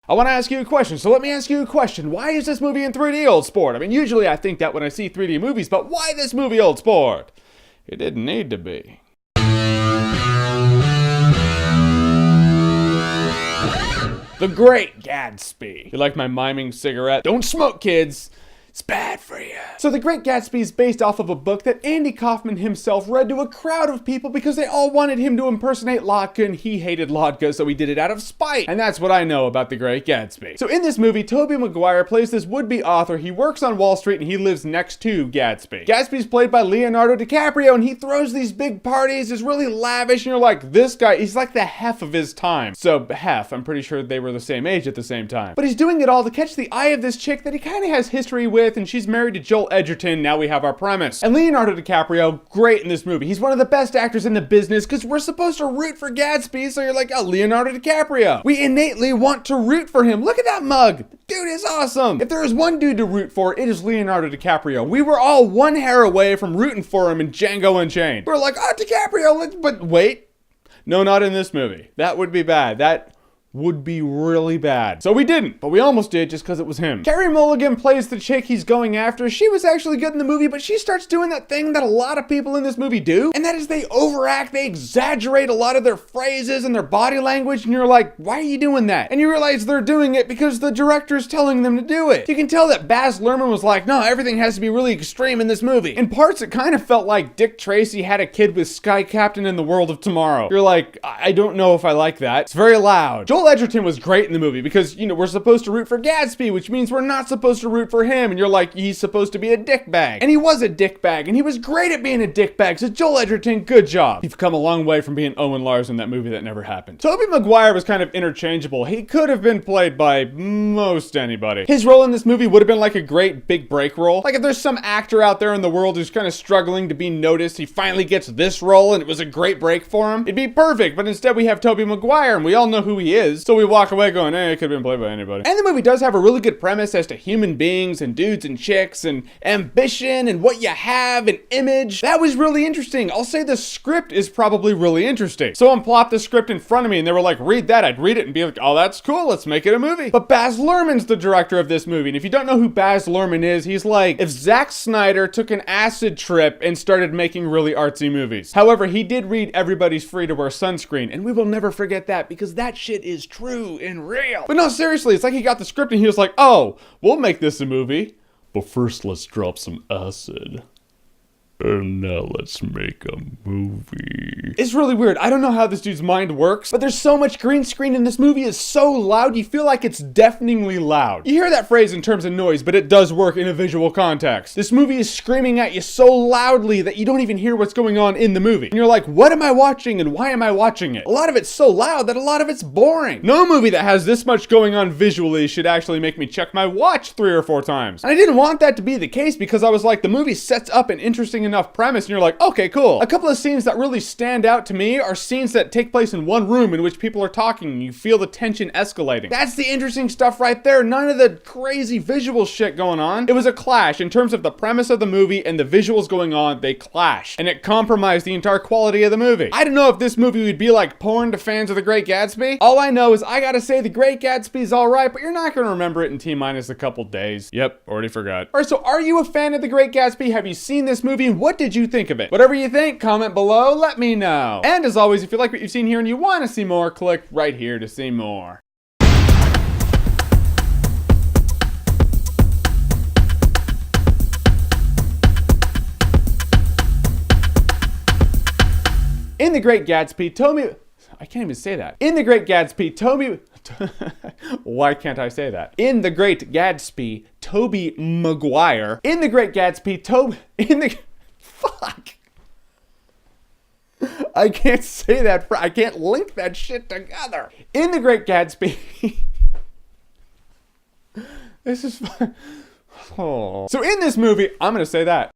I want to ask you a question, so let me ask you a question. Why is this movie in 3D, Old Sport? I mean, usually I think that when I see 3D movies, but why this movie, Old Sport? It didn't need to be. The Great Gatsby. You like my miming cigarette? Don't smoke, kids. It's bad for you. So The Great Gatsby is based off of a book that Andy Kaufman himself read to a crowd of people because they all wanted him to impersonate Latka and he hated Latka, so he did it out of spite. And that's what I know about The Great Gatsby. So in this movie, Tobey Maguire plays this would-be author. He works on Wall Street and he lives next to Gatsby. Gatsby's played by Leonardo DiCaprio and he throws these big parties, is really lavish, and you're like, this guy, he's like the Hef of his time. So Hef, I'm pretty sure they were the same age at the same time. But he's doing it all to catch the eye of this chick that he kind of has history with, and she's married to Joel Edgerton. Now we have our premise. And Leonardo DiCaprio, great in this movie. He's one of the best actors in the business because we're supposed to root for Gatsby, so you're like, oh, Leonardo DiCaprio. We innately want to root for him. Look at that mug. Dude is awesome. If there is one dude to root for, it is Leonardo DiCaprio. We were all one hair away from rooting for him in Django Unchained. We're like, oh, DiCaprio, but wait. No, not in this movie. That would be bad. That would be really bad. So we didn't, but we almost did just because it was him. Carey Mulligan plays the chick he's going after. She was actually good in the movie, but she starts doing that thing that a lot of people in this movie do, and that is they overact, they exaggerate a lot of their phrases and their body language, and you're like, why are you doing that? And you realize they're doing it because the director's telling them to do it. You can tell that Baz Luhrmann was like, no, everything has to be really extreme in this movie. In parts, it kind of felt like Dick Tracy had a kid with Sky Captain in the World of Tomorrow. You're like, I don't know if I like that. It's very loud. Joel Edgerton was great in the movie because, you know, we're supposed to root for Gatsby, which means we're not supposed to root for him, and you're like, he's supposed to be a dickbag. And he was a dickbag, and he was great at being a dickbag, so Joel Edgerton, good job. You've come a long way from being Owen Lars in that movie that never happened. Tobey Maguire was kind of interchangeable. He could have been played by most anybody. His role in this movie would have been like a great big break role. Like if there's some actor out there in the world who's kind of struggling to be noticed, he finally gets this role, and it was a great break for him. It'd be perfect, but instead we have Tobey Maguire, and we all know who he is, so we walk away going, hey, it could have been played by anybody. And the movie does have a really good premise as to human beings and dudes and chicks and ambition and what you have and image. That was really interesting. I'll say the script is probably really interesting. Someone plopped the script in front of me and they were like, read that. I'd read it and be like, oh, that's cool. Let's make it a movie. But Baz Luhrmann's the director of this movie. And if you don't know who Baz Luhrmann is, he's like if Zack Snyder took an acid trip and started making really artsy movies. However, he did read Everybody's Free to Wear Sunscreen, and we will never forget that because that shit is true and real. But no, seriously, it's like he got the script and he was like, oh, we'll make this a movie. But first, let's drop some acid. And now let's make a movie. It's really weird. I don't know how this dude's mind works, but there's so much green screen in this movie. Is so loud, you feel like it's deafeningly loud. You hear that phrase in terms of noise, but it does work in a visual context. This movie is screaming at you so loudly that you don't even hear what's going on in the movie. And you're like, what am I watching and why am I watching it? A lot of it's so loud that a lot of it's boring. No movie that has this much going on visually should actually make me check my watch 3 or 4 times. And I didn't want that to be the case because I was like, the movie sets up an interesting enough premise and you're like, okay, cool. A couple of scenes that really stand out to me are scenes that take place in one room in which people are talking and you feel the tension escalating. That's the interesting stuff right there. None of the crazy visual shit going on. It was a clash in terms of the premise of the movie and the visuals going on. They clashed and it compromised the entire quality of the movie. I don't know if this movie would be like porn to fans of The Great Gatsby. All I know is I gotta say The Great Gatsby's alright, but you're not gonna remember it in T-minus a couple days. Yep, already forgot. Alright, so are you a fan of The Great Gatsby? Have you seen this movie and what did you think of it? Whatever you think, comment below, let me know. And as always, if you like what you've seen here and you want to see more, click right here to see more. In The Great Gatsby, I can't even say that. In The Great Gatsby, why can't I say that? In The Great Gatsby, Tobey Maguire. In The Great Gatsby, fuck. I can't say that. I can't link that shit together. In The Great Gatsby. This is fun. Oh. So in this movie, I'm going to say that.